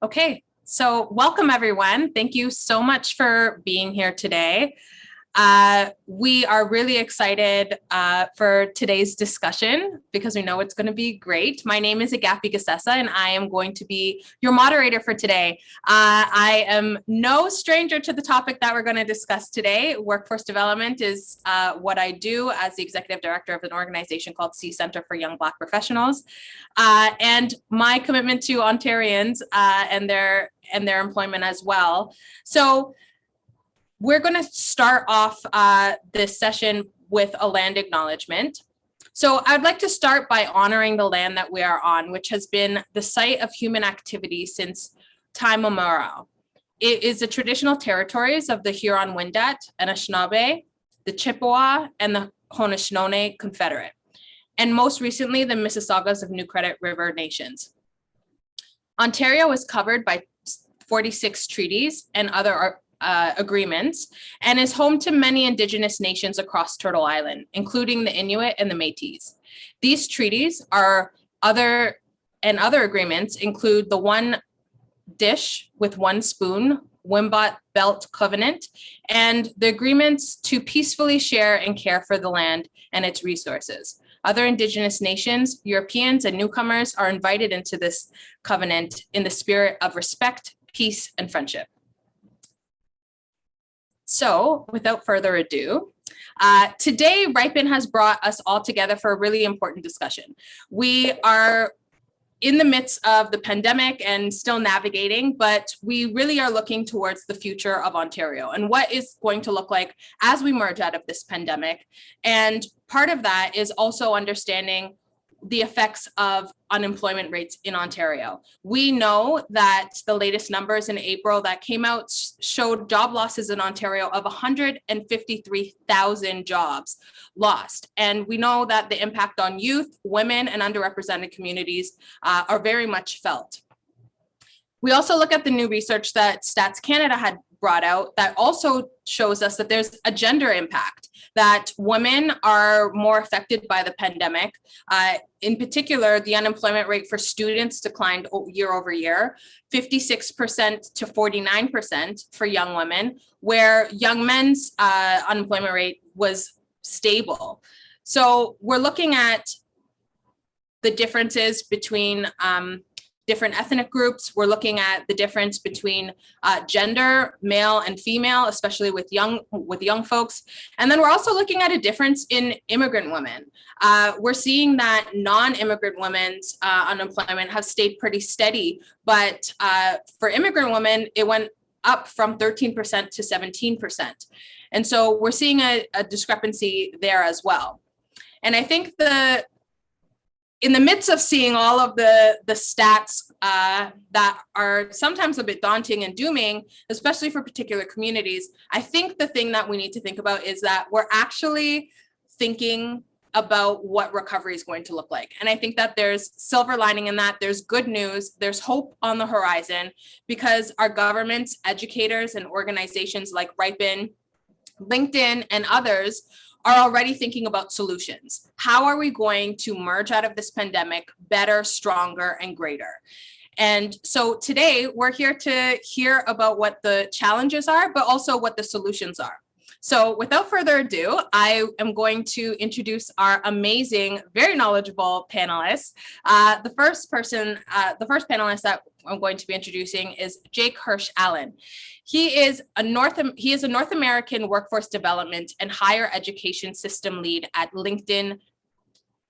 Okay, so welcome everyone. Thank you so much for being here today. We are really excited for today's discussion because we know it's going to be great. My name is Agapi Gasessa and I am going to be your moderator for today. I am no stranger to the topic that we're going to discuss today. Workforce development is what I do as the executive director of an organization called C Center for Young Black Professionals. And my commitment to Ontarians and their employment as well. So we're going to start off this session with a land acknowledgement. So I'd like to start by honoring the land that we are on, which has been the site of human activity since time immemorial. It is the traditional territories of the Huron-Wendat, Anishinaabe, the Chippewa, and the Haudenosaunee Confederate, and most recently, the Mississaugas of New Credit River Nations. Ontario is covered by 46 treaties and other agreements, and is home to many Indigenous nations across Turtle Island, including the Inuit and the Métis. These treaties other agreements include the One Dish with One Spoon, Wimbat Belt Covenant, and the agreements to peacefully share and care for the land and its resources. Other Indigenous nations, Europeans, and newcomers are invited into this covenant in the spirit of respect, peace, and friendship. So, without further ado, today Riipen has brought us all together for a really important discussion. We are in the midst of the pandemic and still navigating, but we really are looking towards the future of Ontario and what is going to look like as we merge out of this pandemic. And part of that is also understanding the effects of unemployment rates in Ontario. We know that the latest numbers in April that came out showed job losses in Ontario of 153,000 jobs lost. And we know that the impact on youth, women, and underrepresented communities are very much felt. We also look at the new research that Stats Canada had brought out that also shows us that there's a gender impact, that women are more affected by the pandemic. In particular, the unemployment rate for students declined year over year, 56% to 49% for young women, where young men's unemployment rate was stable. So we're looking at the differences between different ethnic groups. We're looking at the difference between gender, male and female, especially with young folks. And then we're also looking at a difference in immigrant women. We're seeing that non-immigrant women's unemployment has stayed pretty steady, but for immigrant women, it went up from 13% to 17%. And so we're seeing a discrepancy there as well. And I think in the midst of seeing all of the stats that are sometimes a bit daunting and dooming, especially for particular communities, I think the thing that we need to think about is that we're actually thinking about what recovery is going to look like. And I think that there's silver lining in that. There's good news. There's hope on the horizon because our governments, educators, and organizations like Riipen, LinkedIn, and others are already thinking about solutions. How are we going to merge out of this pandemic better, stronger, and greater? And so today we're here to hear about what the challenges are, but also what the solutions are. So without further ado, I am going to introduce our amazing, very knowledgeable panelists. The first panelist that I'm going to be introducing is Jake Hirsch Allen. He is a North American workforce development and higher education system lead at LinkedIn.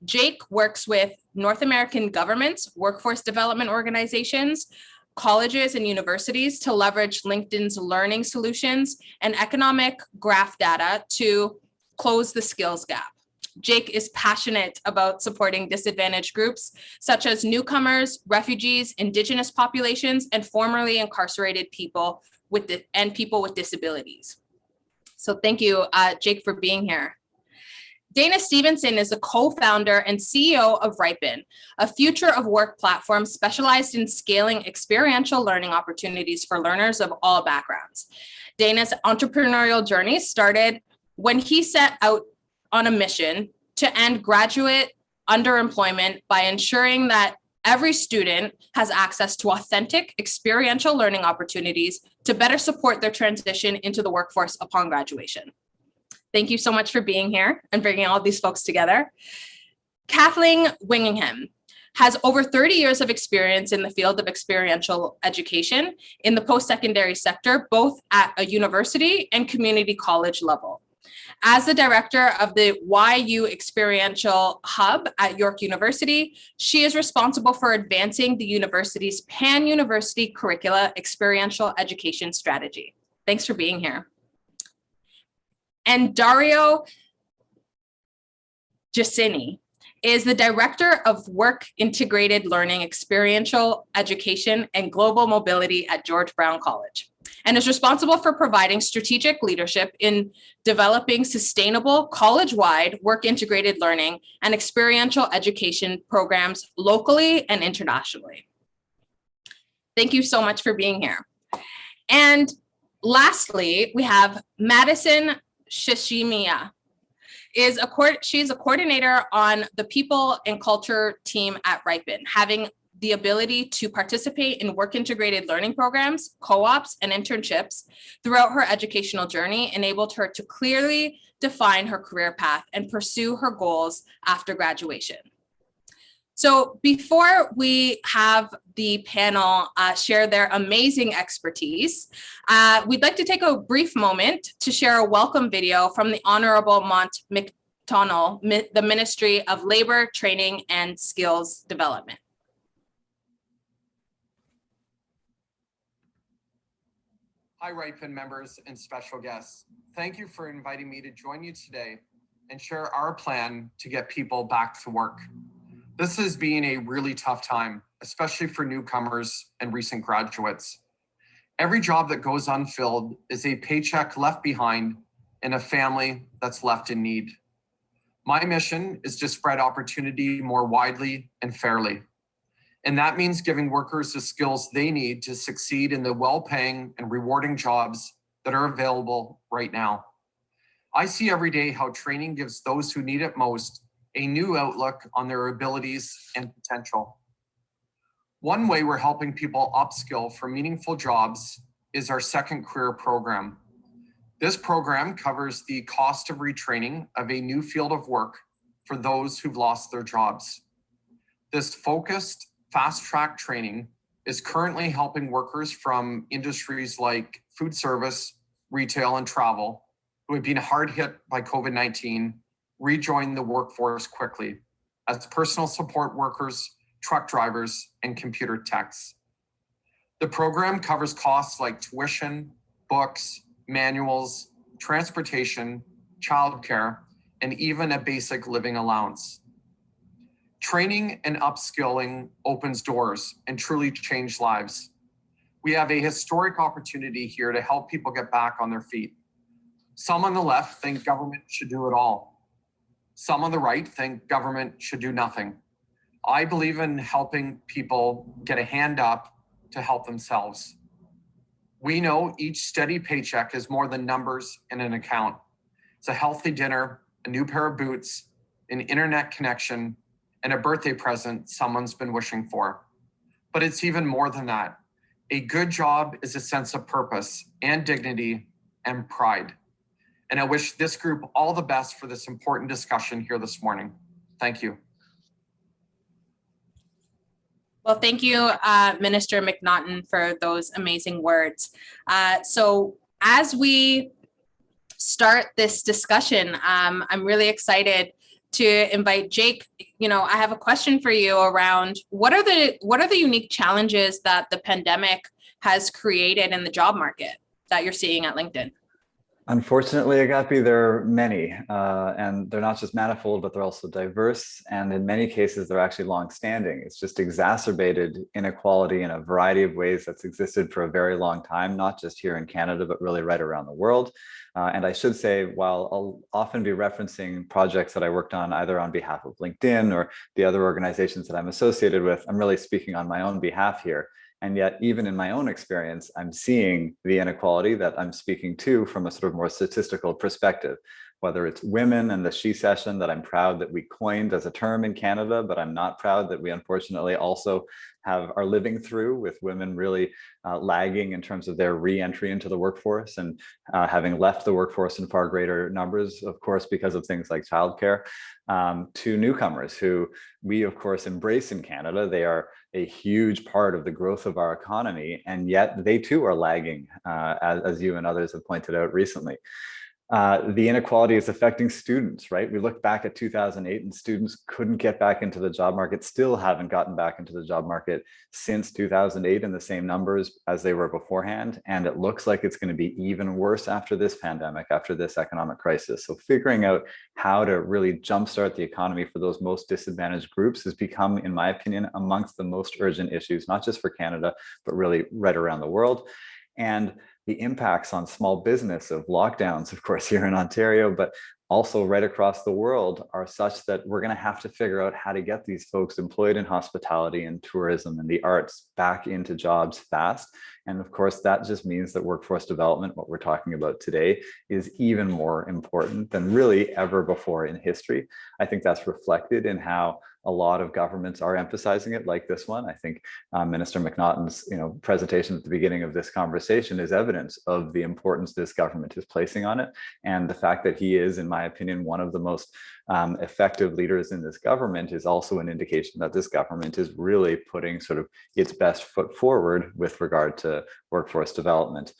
Jake works with North American governments, workforce development organizations, colleges and universities to leverage LinkedIn's learning solutions and economic graph data to close the skills gap. Jake is passionate about supporting disadvantaged groups such as newcomers, refugees, Indigenous populations, and formerly incarcerated people and people with disabilities. So thank you, Jake, for being here. Dana Stevenson is the co-founder and CEO of Riipen, a future of work platform specialized in scaling experiential learning opportunities for learners of all backgrounds. Dana's entrepreneurial journey started when he set out on a mission to end graduate underemployment by ensuring that every student has access to authentic experiential learning opportunities to better support their transition into the workforce upon graduation. Thank you so much for being here and bringing all these folks together. Kathleen Wingingham has over 30 years of experience in the field of experiential education in the post-secondary sector, both at a university and community college level. As the director of the YU Experiential Hub at York University, she is responsible for advancing the university's pan-university curricula experiential education strategy. Thanks for being here. And Dario Giacini is the Director of Work Integrated Learning, Experiential Education, and Global Mobility at George Brown College, and is responsible for providing strategic leadership in developing sustainable college-wide work integrated learning and experiential education programs locally and internationally. Thank you so much for being here. And lastly, we have Madison Shishimiya. She's a coordinator on the people and culture team at Riipen, having the ability to participate in work integrated learning programs, co-ops, and internships throughout her educational journey enabled her to clearly define her career path and pursue her goals after graduation. So before we have the panel share their amazing expertise, we'd like to take a brief moment to share a welcome video from the Honorable Mont McDonald, the Ministry of Labor, Training, and Skills Development. Hi, Riipen members and special guests. Thank you for inviting me to join you today and share our plan to get people back to work. This has been a really tough time, especially for newcomers and recent graduates. Every job that goes unfilled is a paycheck left behind in a family that's left in need. My mission is to spread opportunity more widely and fairly. And that means giving workers the skills they need to succeed in the well-paying and rewarding jobs that are available right now. I see every day how training gives those who need it most a new outlook on their abilities and potential. One way we're helping people upskill for meaningful jobs is our Second Career program. This program covers the cost of retraining of a new field of work for those who've lost their jobs. This focused, fast-track training is currently helping workers from industries like food service, retail, and travel who have been hard hit by COVID-19 rejoin the workforce quickly as personal support workers, truck drivers, and computer techs. The program covers costs like tuition, books, manuals, transportation, childcare, and even a basic living allowance. Training and upskilling opens doors and truly changes lives. We have a historic opportunity here to help people get back on their feet. Some on the left think government should do it all. Some on the right think government should do nothing. I believe in helping people get a hand up to help themselves. We know each steady paycheck is more than numbers in an account. It's a healthy dinner, a new pair of boots, an internet connection, and a birthday present someone's been wishing for. But it's even more than that. A good job is a sense of purpose and dignity and pride. And I wish this group all the best for this important discussion here this morning. Thank you. Well, thank you, Minister McNaughton, for those amazing words. So as we start this discussion, I'm really excited to invite Jake. I have a question for you around what are the unique challenges that the pandemic has created in the job market that you're seeing at LinkedIn? Unfortunately, Agapi, there are many, and they're not just manifold, but they're also diverse. And in many cases, they're actually long-standing. It's just exacerbated inequality in a variety of ways that's existed for a very long time, not just here in Canada, but really right around the world. And I should say, while I'll often be referencing projects that I worked on either on behalf of LinkedIn or the other organizations that I'm associated with, I'm really speaking on my own behalf here. And yet, even in my own experience, I'm seeing the inequality that I'm speaking to from a sort of more statistical perspective. whether it's women and the she session that I'm proud that we coined as a term in Canada, but I'm not proud that we unfortunately also are living through, with women really lagging in terms of their re-entry into the workforce and having left the workforce in far greater numbers, of course, because of things like childcare, to newcomers who we, of course, embrace in Canada. They are a huge part of the growth of our economy, and yet they too are lagging, as you and others have pointed out recently. The inequality is affecting students, right? We look back at 2008 and students couldn't get back into the job market, still haven't gotten back into the job market since 2008 in the same numbers as they were beforehand. And it looks like it's going to be even worse after this pandemic, after this economic crisis. So figuring out how to really jumpstart the economy for those most disadvantaged groups has become, in my opinion, amongst the most urgent issues, not just for Canada, but really right around the world. And the impacts on small business of lockdowns, of course, here in Ontario, but also right across the world, are such that we're going to have to figure out how to get these folks employed in hospitality and tourism and the arts back into jobs fast. And of course, that just means that workforce development, what we're talking about today, is even more important than really ever before in history. I think that's reflected in how a lot of governments are emphasizing it, like this one. I think Minister McNaughton's presentation at the beginning of this conversation is evidence of the importance this government is placing on it. And the fact that he is, in my opinion, one of the most effective leaders in this government is also an indication that this government is really putting sort of its best foot forward with regard to workforce development.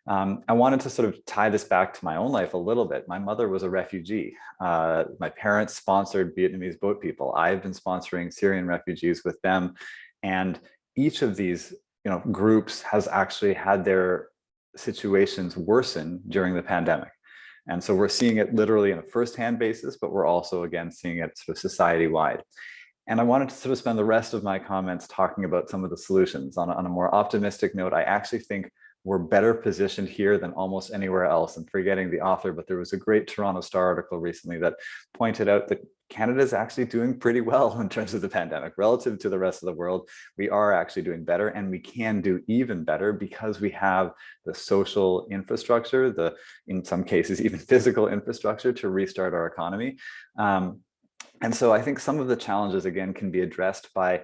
I wanted to sort of tie this back to my own life a little bit. My mother was a refugee. My parents sponsored Vietnamese boat people. I've been sponsoring Syrian refugees with them. And each of these groups has actually had their situations worsen during the pandemic. And so we're seeing it literally on a firsthand basis, but we're also, again, seeing it sort of society-wide. And I wanted to sort of spend the rest of my comments talking about some of the solutions. On a more optimistic note, I actually think we're better positioned here than almost anywhere else. And forgetting the author, but there was a great Toronto Star article recently that pointed out that Canada is actually doing pretty well in terms of the pandemic relative to the rest of the world. We are actually doing better, and we can do even better because we have the social infrastructure, in some cases, even physical infrastructure to restart our economy. And so I think some of the challenges, again, can be addressed by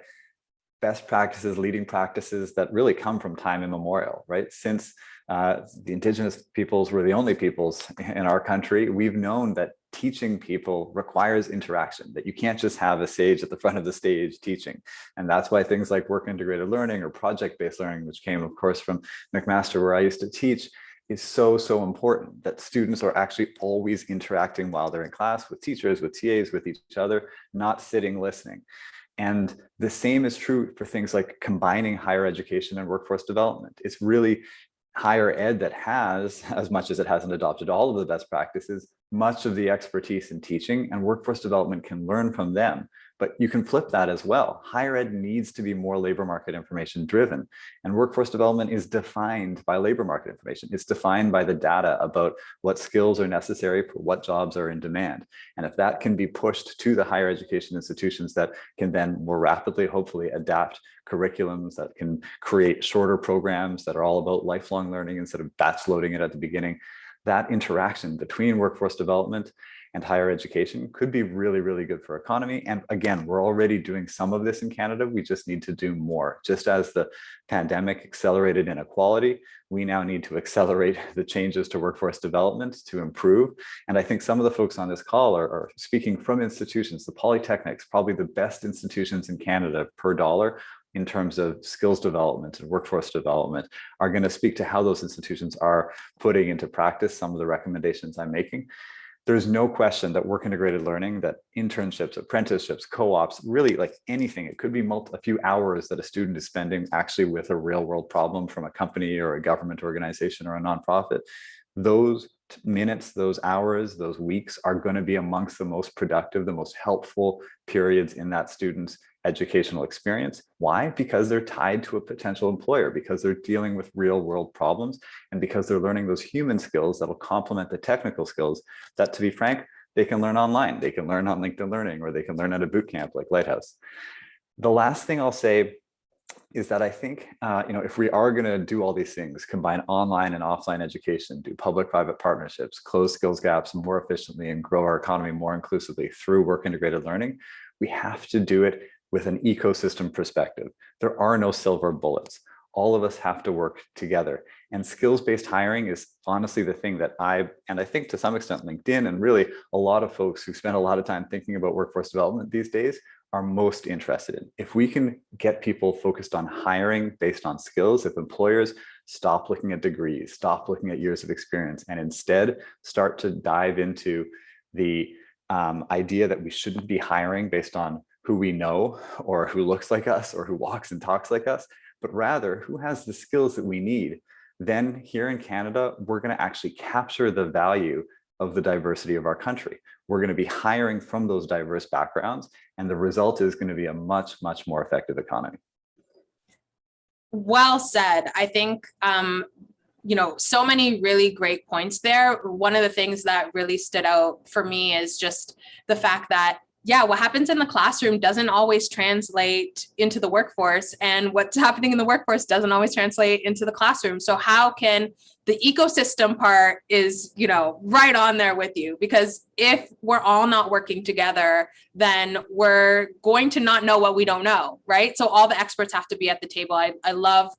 best practices, leading practices that really come from time immemorial, right? Since the Indigenous peoples were the only peoples in our country, we've known that teaching people requires interaction, that you can't just have a sage at the front of the stage teaching. And that's why things like work integrated learning or project-based learning, which came, of course, from McMaster, where I used to teach, is so, so important, that students are actually always interacting while they're in class with teachers, with TAs, with each other, not sitting listening. And the same is true for things like combining higher education and workforce development. It's really higher ed that has, as much as it hasn't adopted all of the best practices, much of the expertise in teaching, and workforce development can learn from them. But you can flip that as well. Higher ed needs to be more labor market information driven, and workforce development is defined by labor market information. It's defined by the data about what skills are necessary for what jobs are in demand. And if that can be pushed to the higher education institutions that can then more rapidly, hopefully, adapt curriculums, that can create shorter programs that are all about lifelong learning instead of batch loading it at the beginning, that interaction between workforce development and higher education could be really, really good for economy. And again, we're already doing some of this in Canada. We just need to do more. Just as the pandemic accelerated inequality, we now need to accelerate the changes to workforce development to improve. And I think some of the folks on this call are speaking from institutions. The Polytechnics, probably the best institutions in Canada per dollar in terms of skills development and workforce development, are going to speak to how those institutions are putting into practice some of the recommendations I'm making. There's no question that work integrated learning, that internships, apprenticeships, co-ops, really like anything, it could be a few hours that a student is spending actually with a real world problem from a company or a government organization or a nonprofit. Those minutes, those hours, those weeks are going to be amongst the most productive, the most helpful periods in that student's educational experience. Why? Because they're tied to a potential employer, because they're dealing with real world problems, and because they're learning those human skills that will complement the technical skills that, to be frank, they can learn online. They can learn on LinkedIn Learning, or they can learn at a boot camp like Lighthouse. The last thing I'll say is that I think, if we are going to do all these things, combine online and offline education, do public-private partnerships, close skills gaps more efficiently, and grow our economy more inclusively through work-integrated learning, we have to do it with an ecosystem perspective. There are no silver bullets. All of us have to work together. And skills-based hiring is honestly the thing that I think to some extent LinkedIn and really a lot of folks who spend a lot of time thinking about workforce development these days are most interested in. If we can get people focused on hiring based on skills, if employers stop looking at degrees, stop looking at years of experience, and instead start to dive into the idea that we shouldn't be hiring based on who we know or who looks like us or who walks and talks like us, but rather who has the skills that we need, then here in Canada, we're going to actually capture the value of the diversity of our country. We're going to be hiring from those diverse backgrounds, and the result is going to be a much, much more effective economy. Well said. I think, so many really great points there. One of the things that really stood out for me is just the fact that, what happens in the classroom doesn't always translate into the workforce, and what's happening in the workforce doesn't always translate into the classroom. So how can the ecosystem part is, right on there with you, because if we're all not working together, then we're going to not know what we don't know, right? So all the experts have to be at the table. I love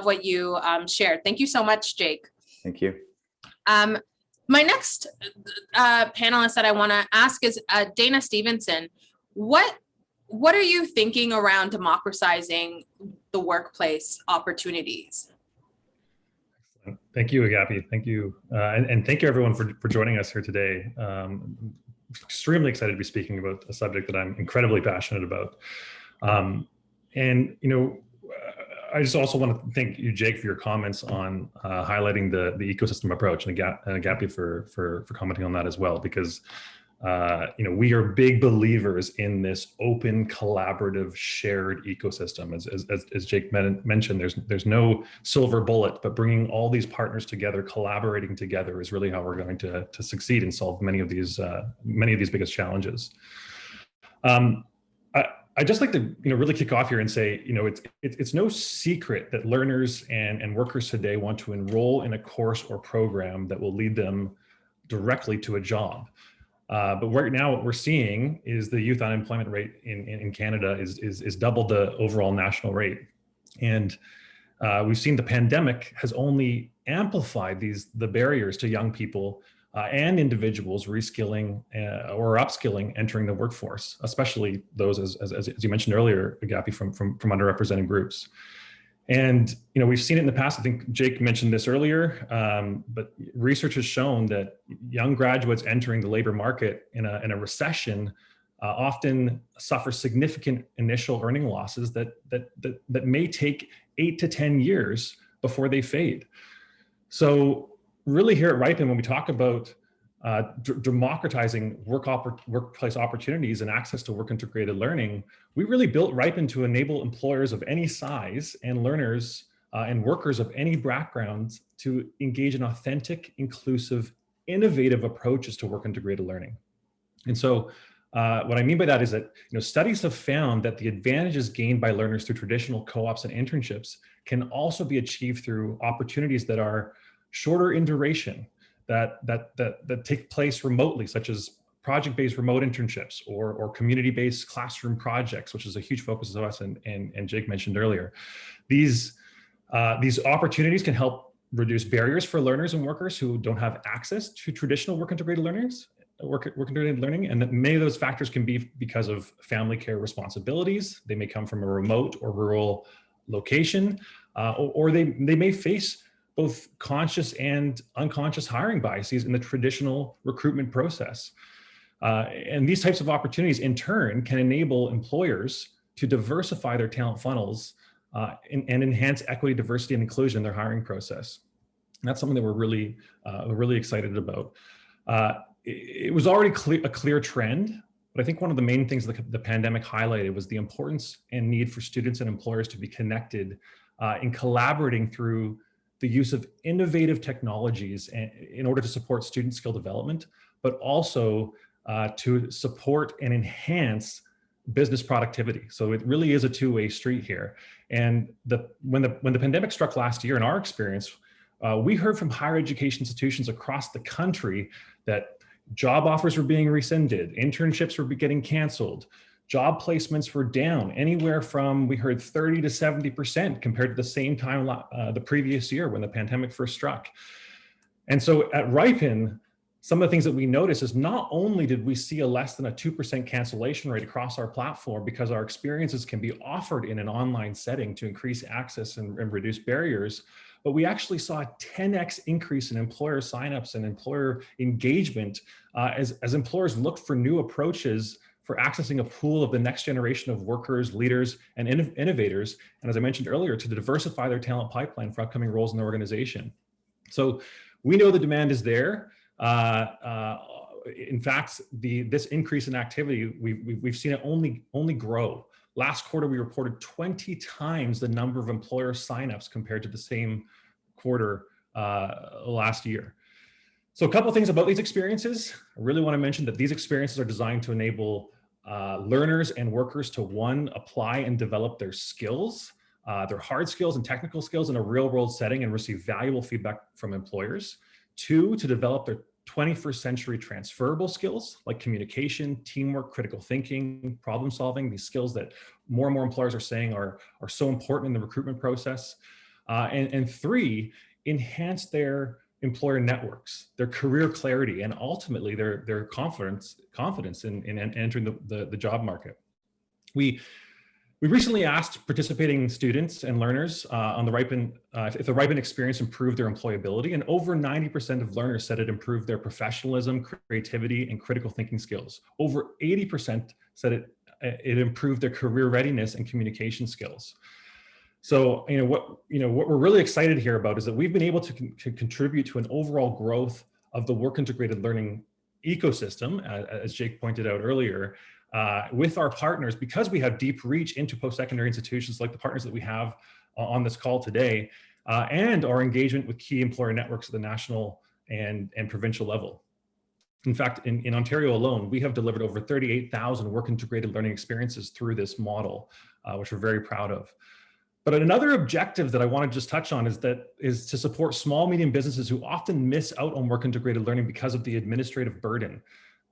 what you shared. Thank you so much, Jake. Thank you. My next panelist that I want to ask is Dana Stevenson. What are you thinking around democratizing the workplace opportunities? Thank you, Agapi. Thank you. And thank you everyone for joining us here today. Extremely excited to be speaking about a subject that I'm incredibly passionate about. I just also want to thank you, Jake, for your comments on highlighting the ecosystem approach, and Agapi for commenting on that as well, because we are big believers in this open, collaborative, shared ecosystem. As Jake mentioned, there's no silver bullet, but bringing all these partners together, collaborating together, is really how we're going to succeed and solve many of these biggest challenges. I'd just like to really kick off here and say, it's no secret that learners and workers today want to enroll in a course or program that will lead them directly to a job. But right now, what we're seeing is the youth unemployment rate in Canada is double the overall national rate. And we've seen the pandemic has only amplified the barriers to young people and individuals reskilling or upskilling entering the workforce, especially those, as you mentioned earlier, Agapi, from underrepresented groups. And we've seen it in the past. I think Jake mentioned this earlier, but research has shown that young graduates entering the labor market in a recession often suffer significant initial earning losses that may take 8 to 10 years before they fade. So really here at Riipen, when we talk about democratizing workplace opportunities and access to work-integrated learning, we really built Riipen to enable employers of any size and learners and workers of any background to engage in authentic, inclusive, innovative approaches to work-integrated learning. And so what I mean by that is that studies have found that the advantages gained by learners through traditional co-ops and internships can also be achieved through opportunities that are shorter in duration, that take place remotely, such as project-based remote internships or community-based classroom projects, which is a huge focus of us and Jake mentioned earlier. These opportunities can help reduce barriers for learners and workers who don't have access to traditional work-integrated learning, and that many of those factors can be because of family care responsibilities. They may come from a remote or rural location, or they may face both conscious and unconscious hiring biases in the traditional recruitment process. And these types of opportunities in turn can enable employers to diversify their talent funnels and enhance equity, diversity, and inclusion in their hiring process. And that's something that we're really excited about. It was already a clear trend, but I think one of the main things that the pandemic highlighted was the importance and need for students and employers to be connected in collaborating through the use of innovative technologies in order to support student skill development, but also to support and enhance business productivity. So it really is a two-way street here. And when the pandemic struck last year, in our experience, we heard from higher education institutions across the country that job offers were being rescinded, internships were getting canceled, job placements were down anywhere from, we heard 30 to 70% compared to the same time the previous year when the pandemic first struck. And so at Riipen, some of the things that we noticed is not only did we see a less than a 2% cancellation rate across our platform because our experiences can be offered in an online setting to increase access and reduce barriers, but we actually saw a 10x increase in employer signups and employer engagement as employers looked for new approaches for accessing a pool of the next generation of workers, leaders, and innovators. And as I mentioned earlier, to diversify their talent pipeline for upcoming roles in the organization. So we know the demand is there. In fact, this increase in activity, we've seen it only grow. Last quarter, we reported 20 times the number of employer signups compared to the same quarter last year. So a couple of things about these experiences. I really want to mention that these experiences are designed to enable learners and workers to, one, apply and develop their skills, their hard skills and technical skills in a real-world setting and receive valuable feedback from employers. Two, to develop their 21st century transferable skills like communication, teamwork, critical thinking, problem solving, these skills that more and more employers are saying are so important in the recruitment process. And three, enhance their employer networks, their career clarity, and ultimately their confidence in entering the job market. We recently asked participating students and learners on the Riipen, if the Riipen experience improved their employability, and over 90% of learners said it improved their professionalism, creativity, and critical thinking skills. Over 80% said it improved their career readiness and communication skills. So, what we're really excited here about is that we've been able to contribute to an overall growth of the work integrated learning ecosystem, as Jake pointed out earlier, with our partners, because we have deep reach into post-secondary institutions like the partners that we have on this call today, and our engagement with key employer networks at the national and provincial level. In fact, in Ontario alone, we have delivered over 38,000 work integrated learning experiences through this model, which we're very proud of. But another objective that I want to just touch on is to support small, medium businesses who often miss out on work integrated learning because of the administrative burden.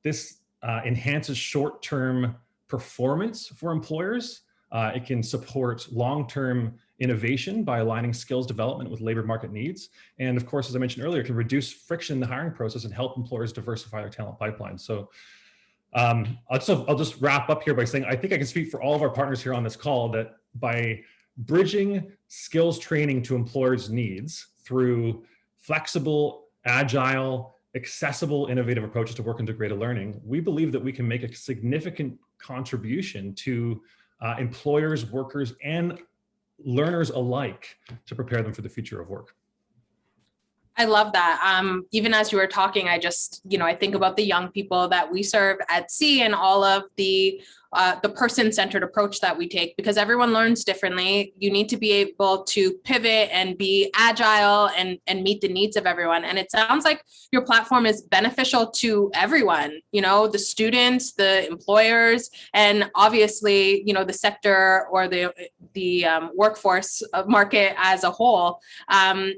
This enhances short-term performance for employers. It can support long-term innovation by aligning skills development with labor market needs. And of course, as I mentioned earlier, it can reduce friction in the hiring process and help employers diversify their talent pipeline. So I'll just wrap up here by saying, I think I can speak for all of our partners here on this call that by bridging skills training to employers' needs through flexible, agile, accessible, innovative approaches to work integrated learning, we believe that we can make a significant contribution to employers, workers, and learners alike to prepare them for the future of work. I love that. Even as you were talking, I just, I think about the young people that we serve at SEA and all of the person-centered approach that we take, because everyone learns differently. You need to be able to pivot and be agile and meet the needs of everyone. And it sounds like your platform is beneficial to everyone, the students, the employers, and obviously, the sector or the workforce market as a whole.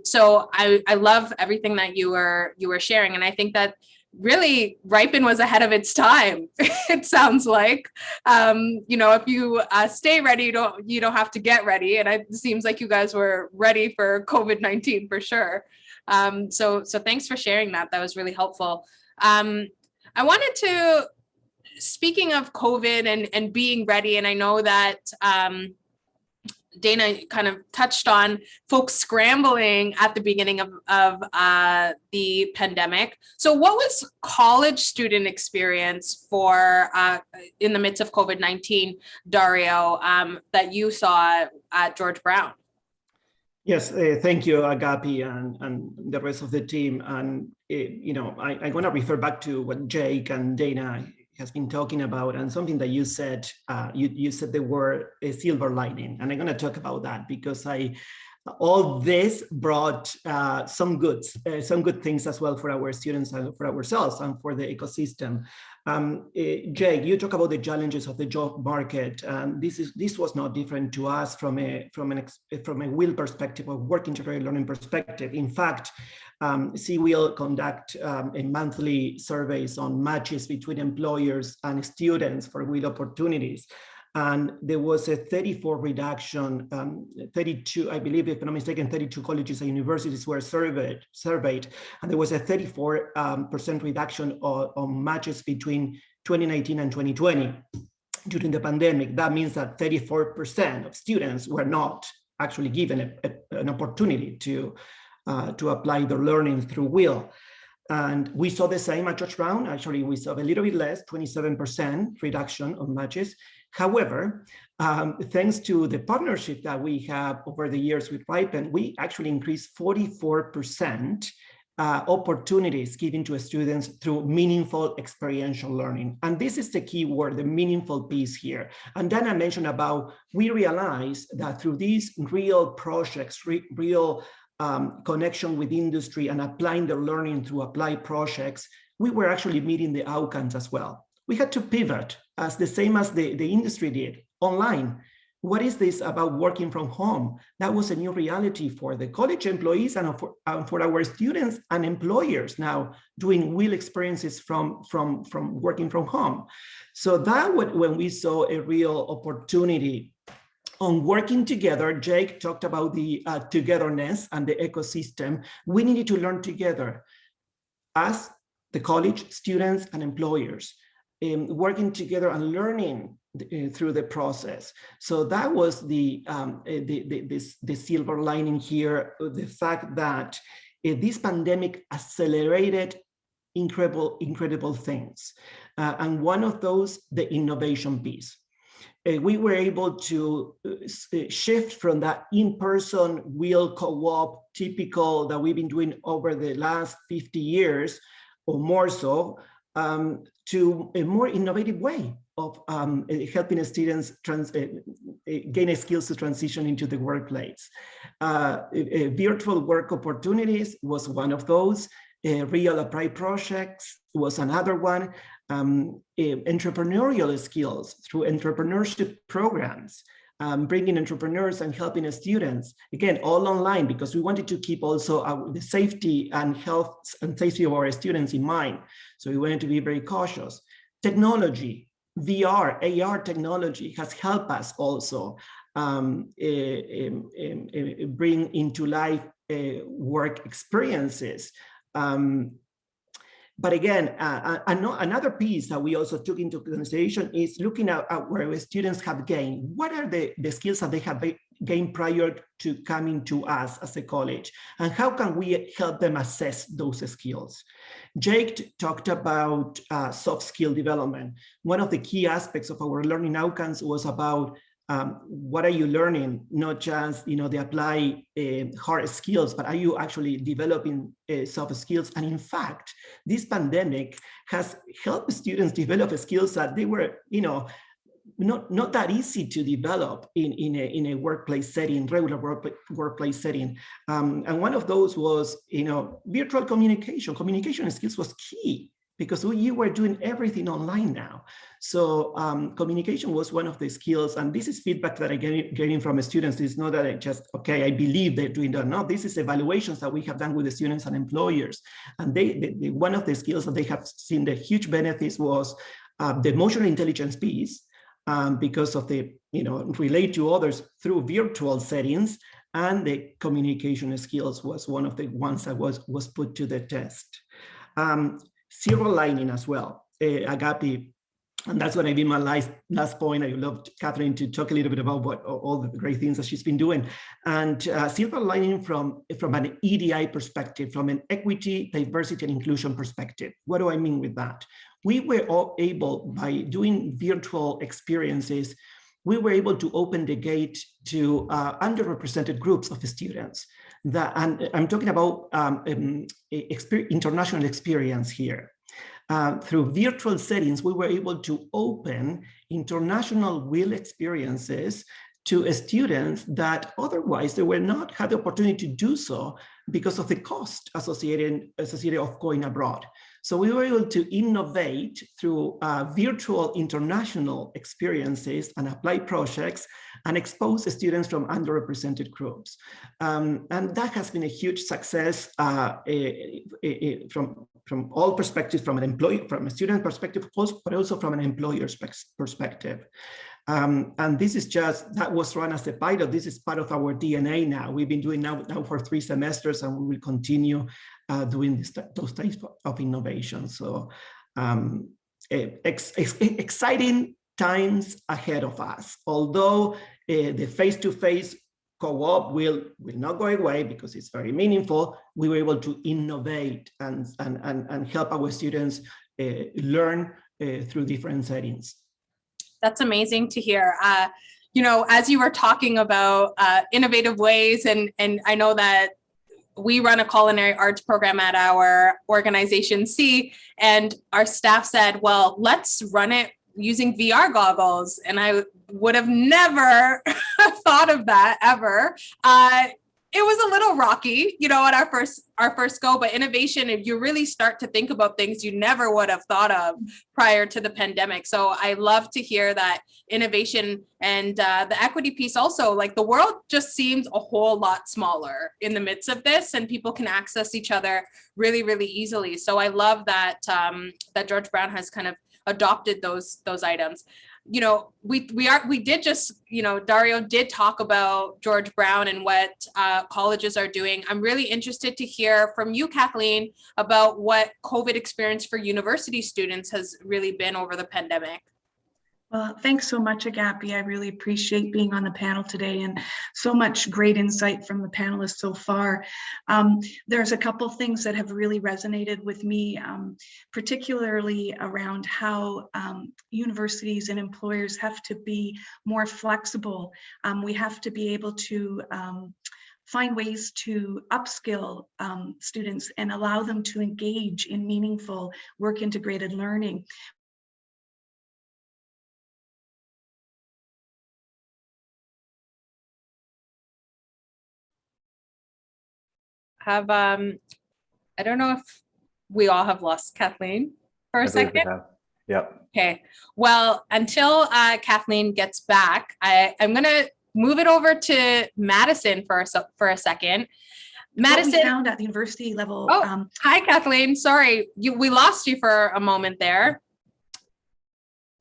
So I love everything that you were sharing. And I think that really Riipen was ahead of its time. It sounds like, if you stay ready, you don't have to get ready. And it seems like you guys were ready for COVID-19 for sure. So thanks for sharing that. That was really helpful. I wanted to, speaking of COVID and being ready, and I know that Dana kind of touched on folks scrambling at the beginning of the pandemic. So what was college student experience for in the midst of COVID-19, Dario, that you saw at George Brown? Yes, thank you, Agapi, and the rest of the team. And, I want to refer back to what Jake and Dana has been talking about, and something that you said, you said the word silver lining, and I'm going to talk about that because I all this brought some good things as well for our students and for ourselves and for the ecosystem. Jake, you talk about the challenges of the job market, and this was not different to us from a WIL perspective, or work integrated learning perspective. In fact, CWIL conduct a monthly surveys on matches between employers and students for WIL opportunities. And there was a 34 reduction, 32, I believe, if I'm not mistaken, 32 colleges and universities were surveyed, and there was a 34% reduction on matches between 2019 and 2020 during the pandemic. That means that 34% of students were not actually given an opportunity to apply their learning through WIL. And we saw the same at George Brown. Actually, we saw a little bit less, 27% reduction on matches. However, thanks to the partnership that we have over the years with Riipen, we actually increased 44% opportunities given to students through meaningful experiential learning. And this is the key word, the meaningful piece here. And then I mentioned about, we realized that through these real projects, real connection with industry and applying the learning through applied projects, we were actually meeting the outcomes as well. We had to pivot as the same as the industry did, online. What is this about working from home? That was a new reality for the college employees and for our students and employers now doing WIL experiences from working from home. So that when we saw a real opportunity on working together, Jake talked about the togetherness and the ecosystem. We needed to learn together as the college, students, and employers, working together and learning through the process. So that was the silver lining here, the fact that this pandemic accelerated incredible things. And one of those, the innovation piece. We were able to shift from that in-person WIL co-op typical that we've been doing over the last 50 years or more so, to a more innovative way of helping students gain skills to transition into the workplace. Virtual work opportunities was one of those. Real applied projects was another one. Entrepreneurial skills through entrepreneurship programs, bringing entrepreneurs and helping students, again, all online, because we wanted to keep also the safety and health and safety of our students in mind. So we wanted to be very cautious. Technology, VR, AR technology has helped us also bring into life work experiences. But again, another piece that we also took into consideration is looking at where students have gained. What are the skills that they have gained prior to coming to us as a college? And how can we help them assess those skills? Jake talked about soft skill development. One of the key aspects of our learning outcomes was about what are you learning? Not just, the apply hard skills, but are you actually developing soft skills? And in fact, this pandemic has helped students develop skills that they were, not that easy to develop in a workplace setting, regular workplace setting. And one of those was, virtual communication. Communication skills was key, because you were doing everything online now. So communication was one of the skills, and this is feedback that I'm getting from students. It's not that I just, okay, I believe they're doing that. No, this is evaluations that we have done with the students and employers. And one of the skills that they have seen the huge benefits was the emotional intelligence piece, because of the, relate to others through virtual settings, and the communication skills was one of the ones that was put to the test. Silver lining as well, Agapi, and that's going to be my last point. I would love Catherine to talk a little bit about all the great things that she's been doing. And silver lining from an EDI perspective, from an equity, diversity, and inclusion perspective. What do I mean with that? We were all able, by doing virtual experiences, we were able to open the gate to underrepresented groups of students. And I'm talking about international experience here. Through virtual settings, we were able to open international WIL experiences to students that otherwise they were not had the opportunity to do so because of the cost associated of going abroad. So we were able to innovate through virtual international experiences and apply projects and expose students from underrepresented groups. And that has been a huge success from all perspectives, from a student perspective, but also from an employer's perspective. And this is that was run as a pilot. This is part of our DNA now. We've been doing now for 3 semesters, and we will continue doing those types of innovation. So exciting times ahead of us. Although the face-to-face co-op will not go away because it's very meaningful, we were able to innovate and help our students learn through different settings. That's amazing to hear. You know, as you were talking about innovative ways, and I know that we run a culinary arts program at our organization C, and our staff said, well, let's run it using VR goggles. And I would have never thought of that ever. It was a little rocky, you know, at our first go, but innovation, if you really start to think about things you never would have thought of prior to the pandemic. So I love to hear that innovation and the equity piece also, like the world just seems a whole lot smaller in the midst of this, and people can access each other really, really easily. So I love that that George Brown has kind of adopted those items. You know, we did just, you know, Dario did talk about George Brown and what colleges are doing. I'm really interested to hear from you, Kathleen, about what COVID experience for university students has really been over the pandemic. Well, thanks so much, Agapi. I really appreciate being on the panel today, and so much great insight from the panelists so far. There's a couple things that have really resonated with me, particularly around how universities and employers have to be more flexible. We have to be able to find ways to upskill students and allow them to engage in meaningful work-integrated learning. Have I don't know if we all have lost Kathleen for a second. Yep. Okay. Well, until Kathleen gets back, I'm gonna move it over to Madison for a second. Madison, what we found at the university level. Oh, hi, Kathleen. Sorry, we lost you for a moment there.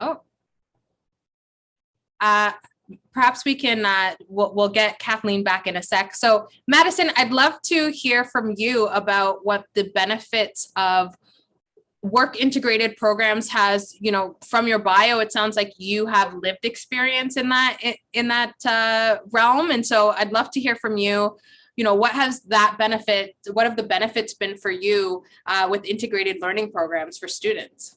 Oh. Perhaps we can, we'll get Kathleen back in a sec. So Madison, I'd love to hear from you about what the benefits of work integrated programs has, you know, from your bio, it sounds like you have lived experience in that realm. And so I'd love to hear from you, you know, what have the benefits been for you with integrated learning programs for students?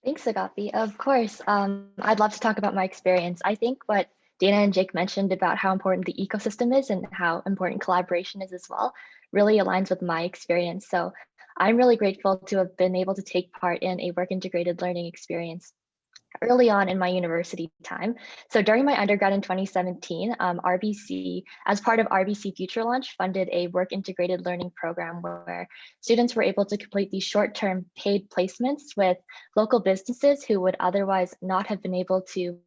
Thanks, Agapi. Of course, I'd love to talk about my experience. I think what Dana and Jake mentioned about how important the ecosystem is and how important collaboration is as well really aligns with my experience. So I'm really grateful to have been able to take part in a work integrated learning experience early on in my university time. So during my undergrad in 2017, RBC, as part of RBC Future Launch, funded a work integrated learning program where students were able to complete these short-term paid placements with local businesses who would otherwise not have been able to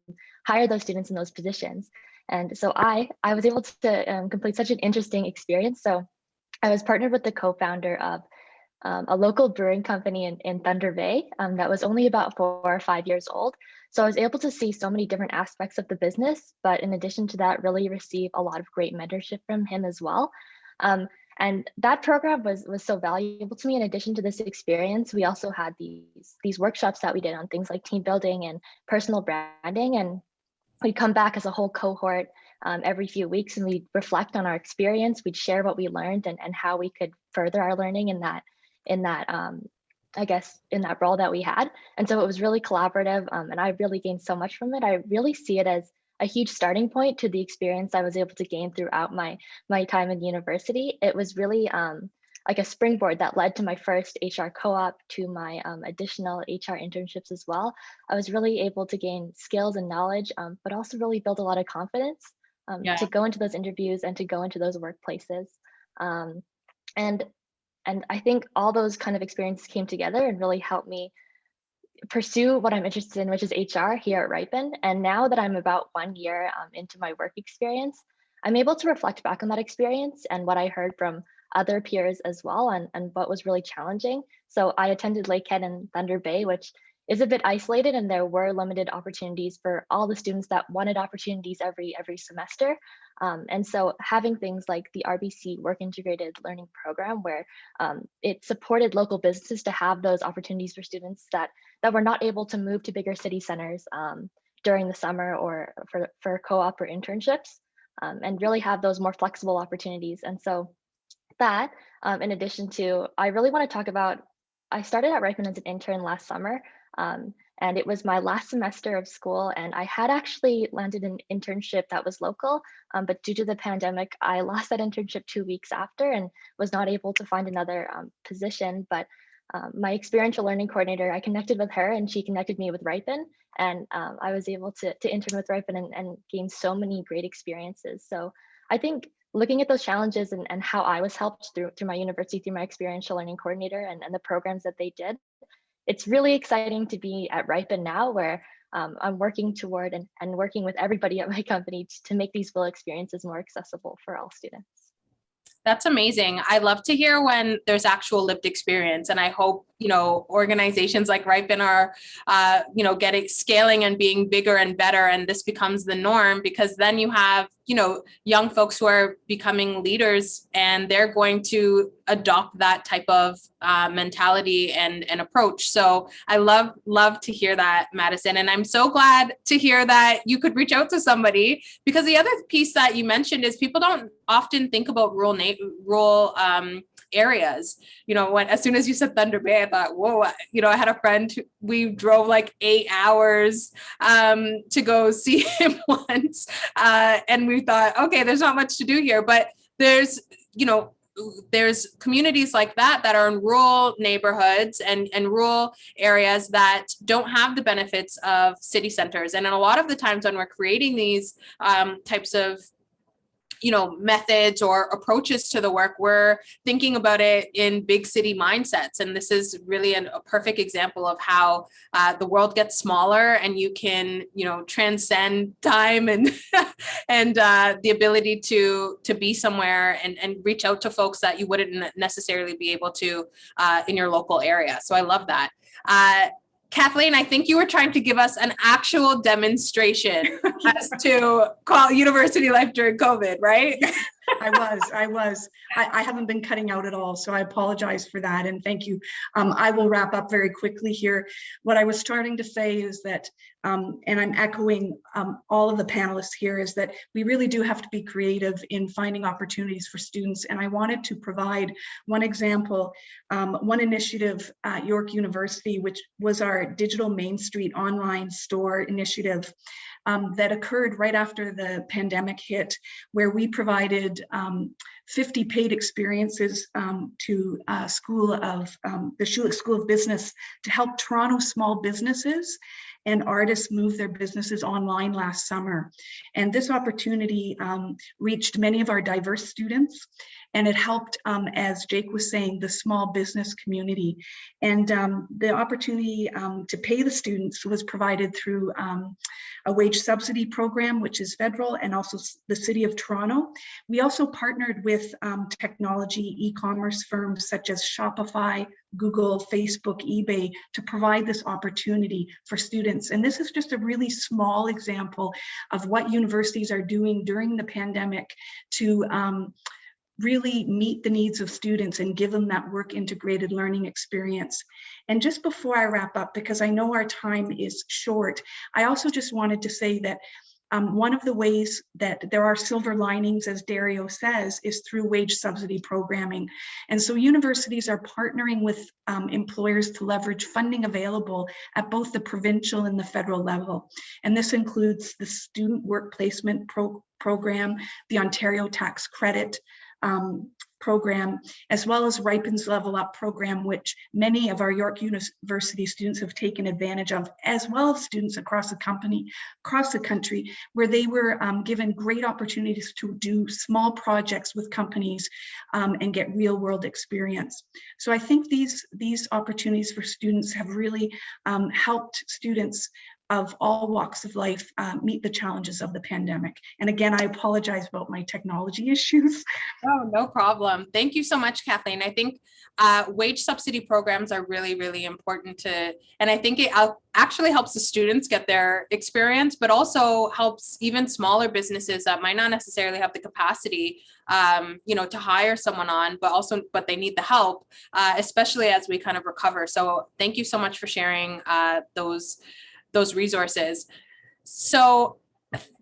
hire those students in those positions. And so I was able to complete such an interesting experience. So I was partnered with the co-founder of a local brewing company in Thunder Bay that was only about 4 or 5 years old. So I was able to see so many different aspects of the business, but in addition to that, really receive a lot of great mentorship from him as well. And that program was so valuable to me. In addition to this experience, we also had these workshops that we did on things like team building and personal branding. And we'd come back as a whole cohort every few weeks, and we'd reflect on our experience. We'd share what we learned and how we could further our learning in that I guess in that role that we had. And so it was really collaborative, and I really gained so much from it. I really see it as a huge starting point to the experience I was able to gain throughout my time in university. It was really like a springboard that led to my first HR co-op, to my additional HR internships as well. I was really able to gain skills and knowledge, but also really build a lot of confidence Yeah. to go into those interviews and to go into those workplaces. And I think all those kind of experiences came together and really helped me pursue what I'm interested in, which is HR here at Riipen. And now that I'm about 1 year into my work experience, I'm able to reflect back on that experience and what I heard from other peers as well, and what was really challenging. So I attended Lakehead and Thunder Bay, which is a bit isolated, and there were limited opportunities for all the students that wanted opportunities every semester. And so having things like the RBC Work Integrated Learning Program, where it supported local businesses to have those opportunities for students that were not able to move to bigger city centers during the summer or for co-op or internships, and really have those more flexible opportunities. And so that, in addition to, I really want to talk about, I started at Riipen as an intern last summer, and it was my last semester of school, and I had actually landed an internship that was local, but due to the pandemic, I lost that internship 2 weeks after and was not able to find another position. But my experiential learning coordinator, I connected with her and she connected me with Riipen, and I was able to intern with Riipen and gain so many great experiences. So I think looking at those challenges and how I was helped through my university, through my experiential learning coordinator and the programs that they did, it's really exciting to be at Riipen now, where I'm working toward and working with everybody at my company to make these full experiences more accessible for all students. That's amazing. I love to hear when there's actual lived experience, and I hope, organizations like Riipen are, scaling and being bigger and better, and this becomes the norm, because then you have, young folks who are becoming leaders, and they're going to adopt that type of mentality and approach. So I love to hear that, Madison, and I'm so glad to hear that you could reach out to somebody, because the other piece that you mentioned is people don't often think about rural areas. As soon as you said Thunder Bay, I thought, whoa, I had a friend, we drove like 8 hours to go see him once. And we thought, okay, there's not much to do here, but there's communities like that are in rural neighborhoods and rural areas that don't have the benefits of city centers. And a lot of the times when we're creating these types of methods or approaches to the work, we're thinking about it in big city mindsets. And this is really a perfect example of how the world gets smaller, and you can, transcend time and and the ability to be somewhere and reach out to folks that you wouldn't necessarily be able to in your local area. So I love that. Kathleen, I think you were trying to give us an actual demonstration as to university life during COVID, right? I was. I haven't been cutting out at all, so I apologize for that, and thank you. I will wrap up very quickly here. What I was starting to say is that, and I'm echoing all of the panelists here, is that we really do have to be creative in finding opportunities for students. And I wanted to provide one example, one initiative at York University, which was our Digital Main Street online store initiative. That occurred right after the pandemic hit, where we provided 50 paid experiences to the Schulich School of Business to help Toronto small businesses and artists move their businesses online last summer. And this opportunity reached many of our diverse students, and it helped, as Jake was saying, the small business community. And the opportunity to pay the students was provided through a wage subsidy program, which is federal, and also the City of Toronto. We also partnered with technology e-commerce firms such as Shopify, Google, Facebook, eBay to provide this opportunity for students. And this is just a really small example of what universities are doing during the pandemic to really meet the needs of students and give them that work integrated learning experience. And just before I wrap up, because I know our time is short, I also just wanted to say that one of the ways that there are silver linings, as Dario says, is through wage subsidy programming. And so universities are partnering with employers to leverage funding available at both the provincial and the federal level. And this includes the Student Work Placement Program, the Ontario Tax Credit, program, as well as Riipen's Level Up program, which many of our York University students have taken advantage of, as well as students across the country, where they were given great opportunities to do small projects with companies and get real world experience. So I think these opportunities for students have really helped students of all walks of life meet the challenges of the pandemic. And again, I apologize about my technology issues. Oh, no problem. Thank you so much, Kathleen. I think wage subsidy programs are really, really important and I think it actually helps the students get their experience, but also helps even smaller businesses that might not necessarily have the capacity, to hire someone on, but they need the help, especially as we kind of recover. So thank you so much for sharing those resources. So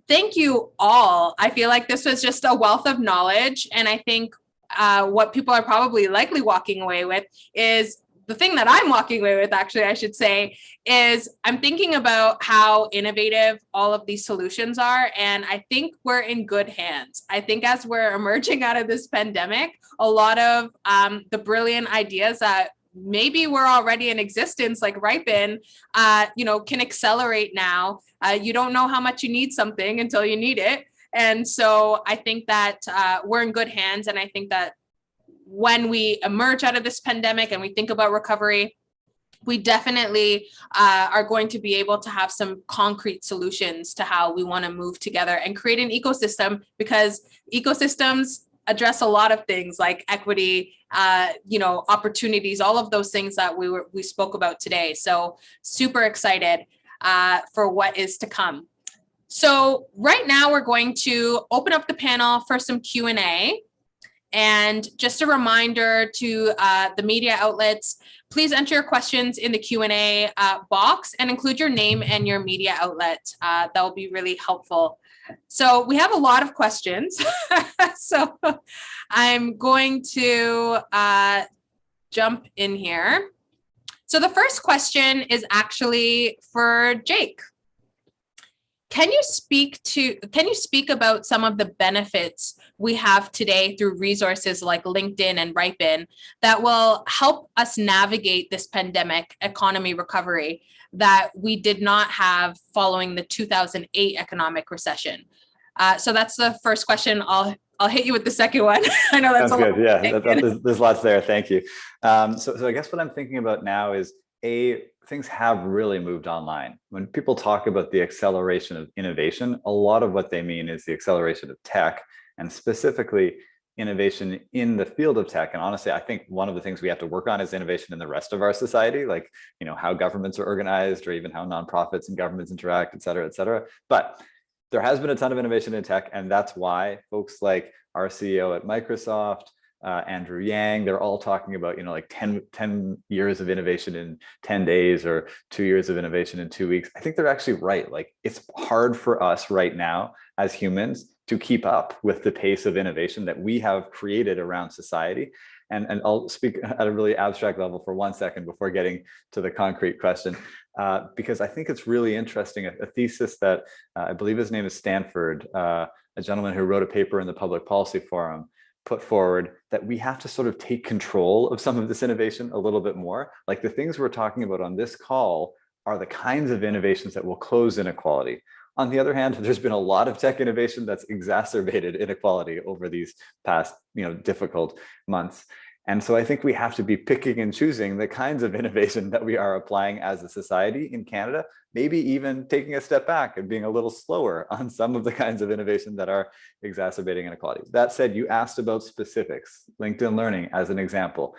thank you all. I feel like this was just a wealth of knowledge. And I think what people are probably likely walking away with is the thing that I'm walking away with, actually, I should say, is I'm thinking about how innovative all of these solutions are. And I think we're in good hands. I think as we're emerging out of this pandemic, a lot of the brilliant ideas that maybe we're already in existence, like Riipen, can accelerate now. You don't know how much you need something until you need it. And so I think that we're in good hands. And I think that when we emerge out of this pandemic and we think about recovery, we definitely are going to be able to have some concrete solutions to how we want to move together and create an ecosystem, because ecosystems address a lot of things like equity, opportunities, all of those things that we spoke about today. So super excited for what is to come. So right now we're going to open up the panel for some Q&A. And just a reminder to the media outlets, please enter your questions in the Q&A box and include your name and your media outlet. That will be really helpful. So we have a lot of questions. So I'm going to jump in here. So the first question is actually for Jake. Can you speak about some of the benefits we have today through resources like LinkedIn and Riipen that will help us navigate this pandemic economy recovery that we did not have following the 2008 economic recession? So that's the first question. I'll hit you with the second one. I know that's good. Yeah, there's lots there. Thank you. So I guess what I'm thinking about now is things have really moved online. When people talk about the acceleration of innovation, a lot of what they mean is the acceleration of tech, and specifically innovation in the field of tech. And honestly, I think one of the things we have to work on is innovation in the rest of our society, like how governments are organized, or even how nonprofits and governments interact, et cetera, et cetera. But there has been a ton of innovation in tech, and that's why folks like our CEO at Microsoft, Andrew Yang, they're all talking about, like 10 years of innovation in 10 days or 2 years of innovation in 2 weeks. I think they're actually right. Like, it's hard for us right now as humans to keep up with the pace of innovation that we have created around society. And I'll speak at a really abstract level for 1 second before getting to the concrete question, because I think it's really interesting. A thesis that I believe his name is Stanford, a gentleman who wrote a paper in the Public Policy Forum, put forward that we have to sort of take control of some of this innovation a little bit more. Like, the things we're talking about on this call are the kinds of innovations that will close inequality. On the other hand, there's been a lot of tech innovation that's exacerbated inequality over these past, difficult months. And so I think we have to be picking and choosing the kinds of innovation that we are applying as a society in Canada, maybe even taking a step back and being a little slower on some of the kinds of innovation that are exacerbating inequality. That said, you asked about specifics, LinkedIn Learning as an example.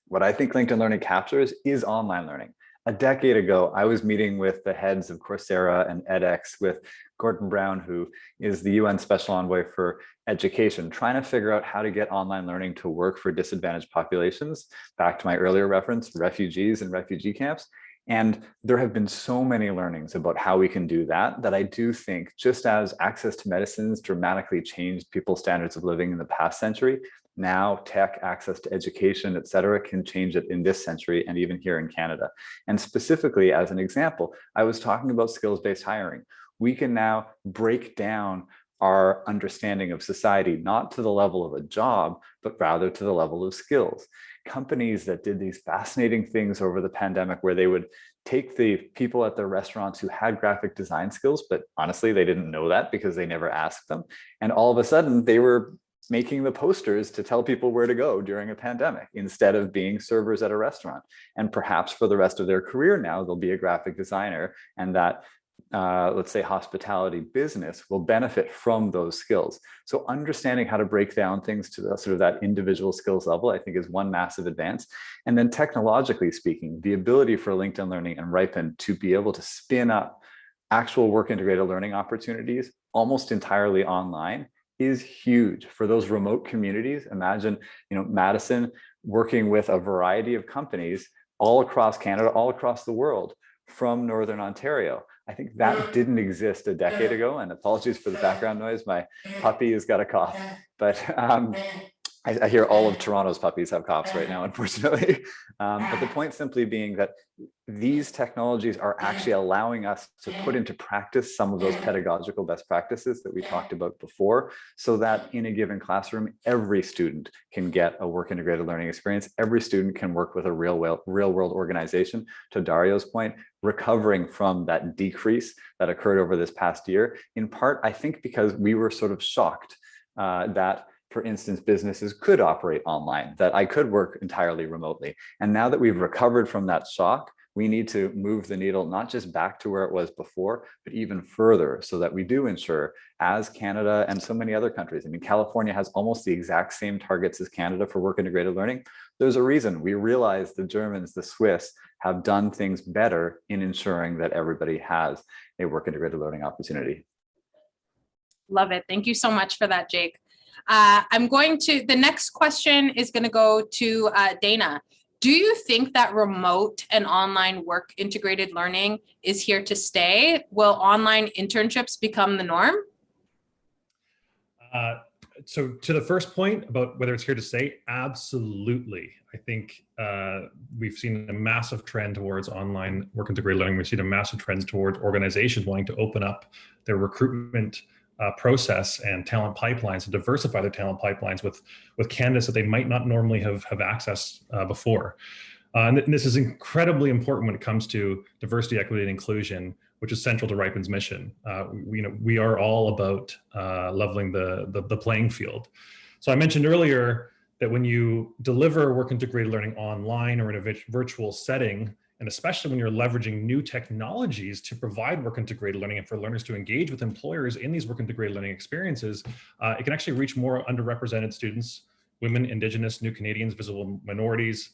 What I think LinkedIn Learning captures is online learning. A decade ago, I was meeting with the heads of Coursera and edX, with Gordon Brown, who is the UN Special Envoy for Education, trying to figure out how to get online learning to work for disadvantaged populations. Back to my earlier reference, refugees and refugee camps. And there have been so many learnings about how we can do that, that I do think, just as access to medicines dramatically changed people's standards of living in the past century, now tech, access to education, et cetera, can change it in this century and even here in Canada. And specifically, as an example, I was talking about skills-based hiring. We can now break down our understanding of society, not to the level of a job, but rather to the level of skills. Companies that did these fascinating things over the pandemic where they would take the people at their restaurants who had graphic design skills, but honestly, they didn't know that because they never asked them. And all of a sudden they were making the posters to tell people where to go during a pandemic instead of being servers at a restaurant. And perhaps for the rest of their career now, they'll be a graphic designer, and that let's say hospitality business will benefit from those skills. So understanding how to break down things to the, sort of that individual skills level, I think is one massive advance. And then technologically speaking, the ability for LinkedIn Learning and Riipen to be able to spin up actual work integrated learning opportunities almost entirely online is huge for those remote communities. Imagine, Madison working with a variety of companies all across Canada, all across the world from Northern Ontario. I think that didn't exist a decade ago, and apologies for the background noise. My puppy has got a cough, but I hear all of Toronto's puppies have coughs right now, unfortunately. But the point simply being that these technologies are actually allowing us to put into practice some of those pedagogical best practices that we talked about before, so that in a given classroom, every student can get a work integrated learning experience. Every student can work with a real world organization, to Dario's point, recovering from that decrease that occurred over this past year, in part, I think, because we were sort of shocked that, for instance, businesses could operate online, that I could work entirely remotely. And now that we've recovered from that shock, we need to move the needle not just back to where it was before, but even further, so that we do ensure, as Canada and so many other countries, I mean, California has almost the exact same targets as Canada for work integrated learning. There's a reason. We realize the Germans, the Swiss have done things better in ensuring that everybody has a work integrated learning opportunity. Love it. Thank you so much for that, Jake. The next question is going to go to Dana. Do you think that remote and online work integrated learning is here to stay? Will online internships become the norm? So to the first point about whether it's here to stay, absolutely. I think we've seen a massive trend towards online work integrated learning. We've seen a massive trend towards organizations wanting to open up their recruitment process and talent pipelines, to diversify their talent pipelines with candidates that they might not normally have accessed before. And this is incredibly important when it comes to diversity, equity, and inclusion, which is central to Riipen's mission. We are all about leveling the playing field. So I mentioned earlier that when you deliver work integrated learning online or in a virtual setting, and especially when you're leveraging new technologies to provide work integrated learning and for learners to engage with employers in these work integrated learning experiences, it can actually reach more underrepresented students, women, Indigenous, new Canadians, visible minorities,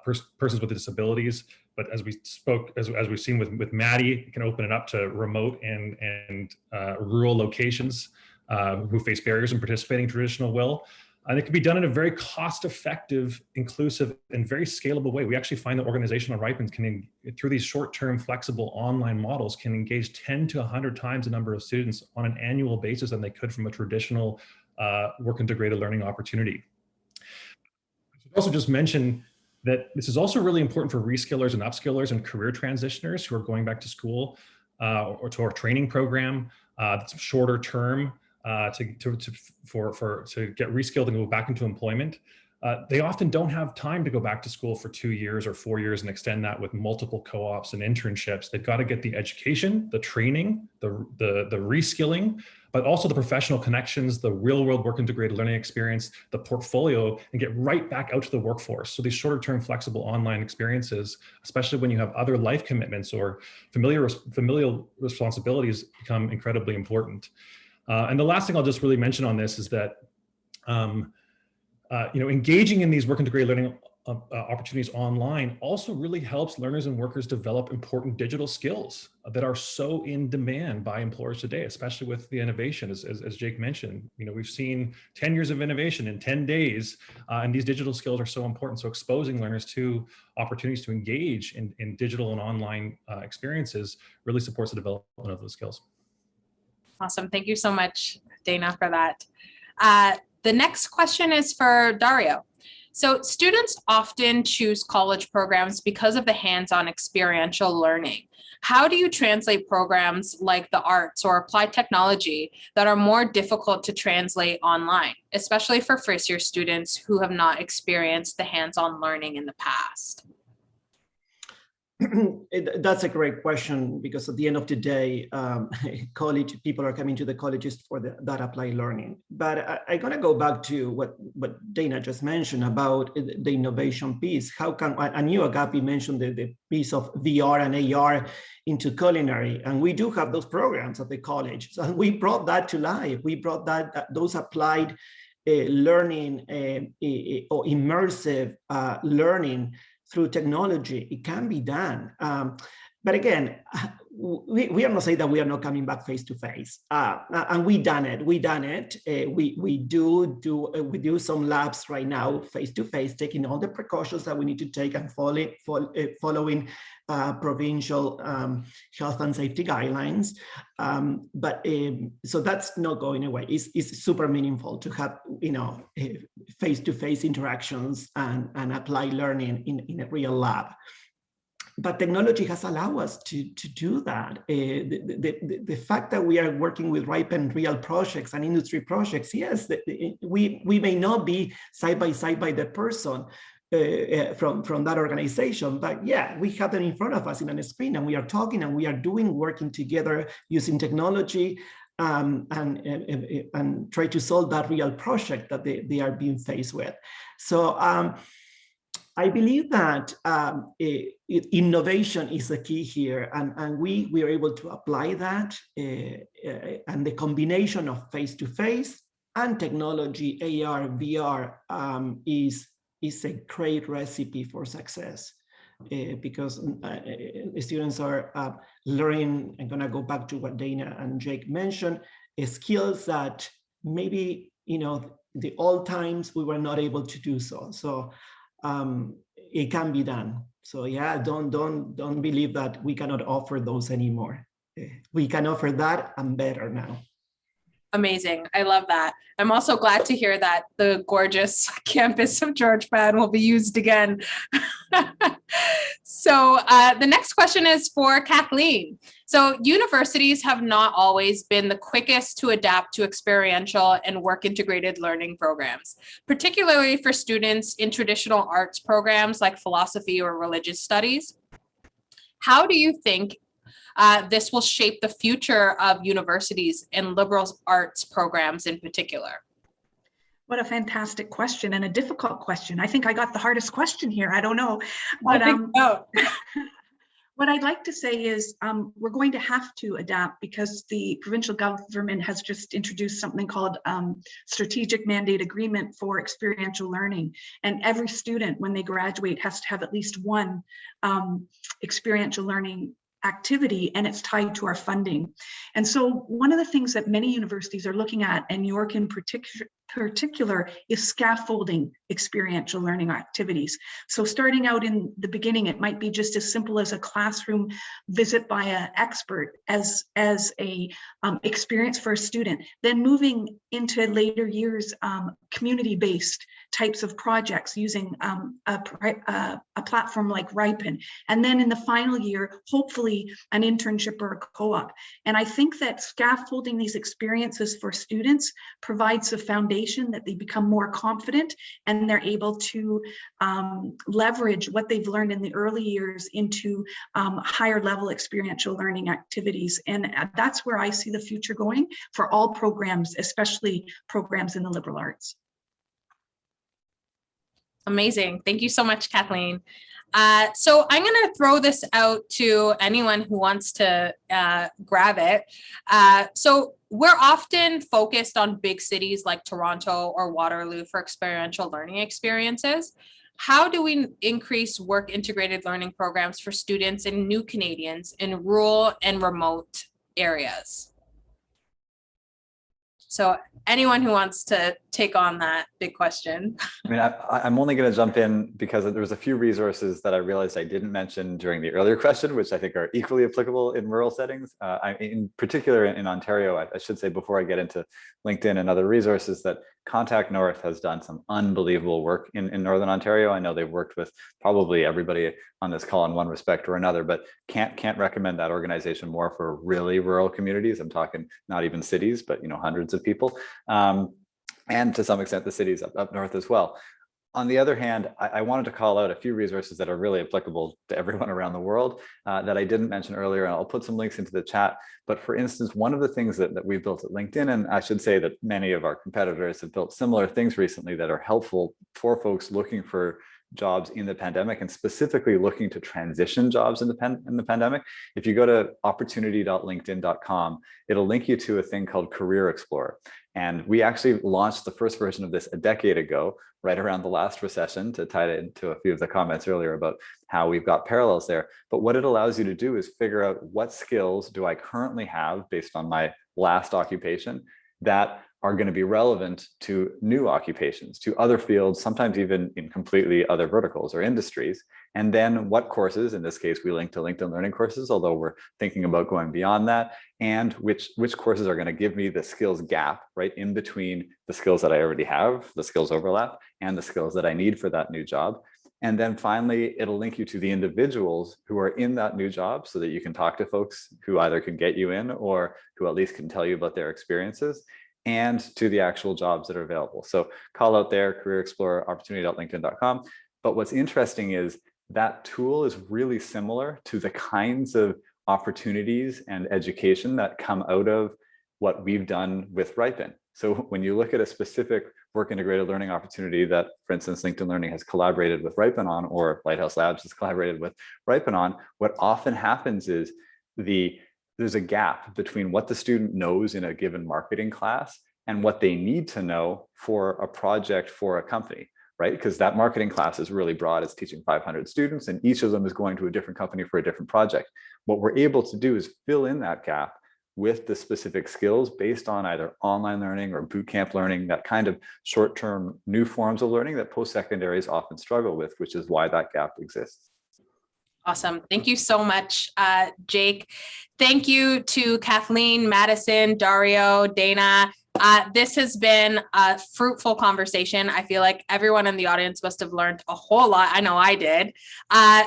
persons with disabilities. But as we've seen with Maddie, it can open it up to remote and rural locations who face barriers in participating in traditional will. And it can be done in a very cost-effective, inclusive, and very scalable way. We actually find that organizational Riipen can, through these short-term, flexible online models, can engage 10 to 100 times the number of students on an annual basis than they could from a traditional work integrated learning opportunity. I should also just mention that this is also really important for reskillers and upskillers and career transitioners who are going back to school or to our training program that's shorter term. To get reskilled and go back into employment. They often don't have time to go back to school for 2 years or 4 years and extend that with multiple co-ops and internships. They've got to get the education, the training, the reskilling, but also the professional connections, the real world work integrated learning experience, the portfolio, and get right back out to the workforce. So these shorter term flexible online experiences, especially when you have other life commitments or familial responsibilities, become incredibly important. And the last thing I'll just really mention on this is that, engaging in these work integrated learning opportunities online also really helps learners and workers develop important digital skills that are so in demand by employers today, especially with the innovation, as Jake mentioned. We've seen 10 years of innovation in 10 days, and these digital skills are so important. So exposing learners to opportunities to engage in digital and online experiences really supports the development of those skills. Awesome. Thank you so much, Dana, for that. The next question is for Dario. So students often choose college programs because of the hands-on experiential learning. How do you translate programs like the arts or applied technology that are more difficult to translate online, especially for first-year students who have not experienced the hands-on learning in the past? That's a great question, because at the end of the day, college people are coming to the colleges for that applied learning. But I'm going to go back to what Dana just mentioned about the innovation piece. How can, and you, Agapi, mentioned the piece of VR and AR into culinary, and we do have those programs at the college. So we brought that to life. We brought those applied learning or immersive learning through technology. It can be done. But again, we are not saying that we are not coming back face to face. And we done it. We do some labs right now face to face, taking all the precautions that we need to take and following provincial health and safety guidelines. So that's not going away. It's super meaningful to have, face-to-face interactions and apply learning in a real lab. But technology has allowed us to do that. The fact that we are working with Riipen real projects and industry projects, yes, we may not be side by side by the person from that organization, but yeah, we have them in front of us in a screen, and we are talking, and we are working together using technology and try to solve that real project that they are being faced with. So I believe that innovation is the key here, and we are able to apply that, and the combination of face-to-face and technology, AR, VR, is a great recipe for success, because students are learning. I'm gonna go back to what Dana and Jake mentioned, skills that maybe the old times we were not able to do so. So it can be done. So yeah, don't believe that we cannot offer those anymore. We can offer that and better now. Amazing. I love that. I'm also glad to hear that the gorgeous campus of Georgetown will be used again. So the next question is for Kathleen. So universities have not always been the quickest to adapt to experiential and work integrated learning programs, particularly for students in traditional arts programs like philosophy or religious studies. How do you think this will shape the future of universities and liberal arts programs in particular? What a fantastic question, and a difficult question. I think I got the hardest question here. I don't know. But what I'd like to say is we're going to have to adapt, because the provincial government has just introduced something called Strategic Mandate Agreement for Experiential Learning. And every student, when they graduate, has to have at least one experiential learning activity, and it's tied to our funding. And so one of the things that many universities are looking at, and York in particular, is scaffolding experiential learning activities. So starting out in the beginning, it might be just as simple as a classroom visit by an expert as a experience for a student. Then moving into later years, community-based types of projects using a platform like Riipen. And then in the final year, hopefully an internship or a co-op. And I think that scaffolding these experiences for students provides a foundation that they become more confident, and they're able to leverage what they've learned in the early years into higher level experiential learning activities. And that's where I see the future going for all programs, especially programs in the liberal arts. Amazing. Thank you so much, Kathleen. So I'm going to throw this out to anyone who wants to grab it. So we're often focused on big cities like Toronto or Waterloo for experiential learning experiences. How do we increase work integrated learning programs for students and new Canadians in rural and remote areas? So anyone who wants to take on that big question? I mean, I'm only going to jump in because there was a few resources that I realized I didn't mention during the earlier question, which I think are equally applicable in rural settings. In particular, in Ontario, I should say before I get into LinkedIn and other resources, that Contact North has done some unbelievable work in Northern Ontario. I know they've worked with probably everybody on this call in one respect or another, but can't recommend that organization more for really rural communities. I'm talking not even cities, but hundreds of people. And to some extent, the cities up north as well. On the other hand, I wanted to call out a few resources that are really applicable to everyone around the world that I didn't mention earlier, and I'll put some links into the chat. But for instance, one of the things that we've built at LinkedIn, and I should say that many of our competitors have built similar things recently that are helpful for folks looking for jobs in the pandemic, and specifically looking to transition jobs in the pandemic. If you go to opportunity.linkedin.com, it'll link you to a thing called Career Explorer. And we actually launched the first version of this a decade ago, right around the last recession, to tie it into a few of the comments earlier about how we've got parallels there. But what it allows you to do is figure out what skills do I currently have based on my last occupation that are going to be relevant to new occupations, to other fields, sometimes even in completely other verticals or industries. And then what courses, in this case, we link to LinkedIn Learning courses, although we're thinking about going beyond that, and which courses are going to give me the skills gap right in between the skills that I already have, the skills overlap, and the skills that I need for that new job. And then finally, it'll link you to the individuals who are in that new job so that you can talk to folks who either can get you in or who at least can tell you about their experiences, and to the actual jobs that are available. So call out there, Career Explorer, opportunity.linkedin.com. But what's interesting is that tool is really similar to the kinds of opportunities and education that come out of what we've done with Riipen. So when you look at a specific work integrated learning opportunity that, for instance, LinkedIn Learning has collaborated with Riipen on, or Lighthouse Labs has collaborated with Riipen on, what often happens is there's a gap between what the student knows in a given marketing class and what they need to know for a project for a company, right? Because that marketing class is really broad. It's teaching 500 students, and each of them is going to a different company for a different project. What we're able to do is fill in that gap with the specific skills based on either online learning or bootcamp learning, that kind of short-term new forms of learning that post-secondaries often struggle with, which is why that gap exists. Awesome. Thank you so much, Jake. Thank you to Kathleen, Madison, Dario, Dana. This has been a fruitful conversation. I feel like everyone in the audience must have learned a whole lot. I know I did.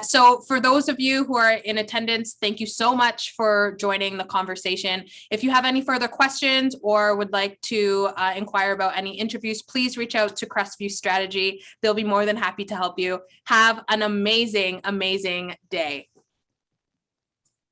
So for those of you who are in attendance, thank you so much for joining the conversation. If you have any further questions or would like to inquire about any interviews, please reach out to Crestview Strategy. They'll be more than happy to help you. Have an amazing, amazing day.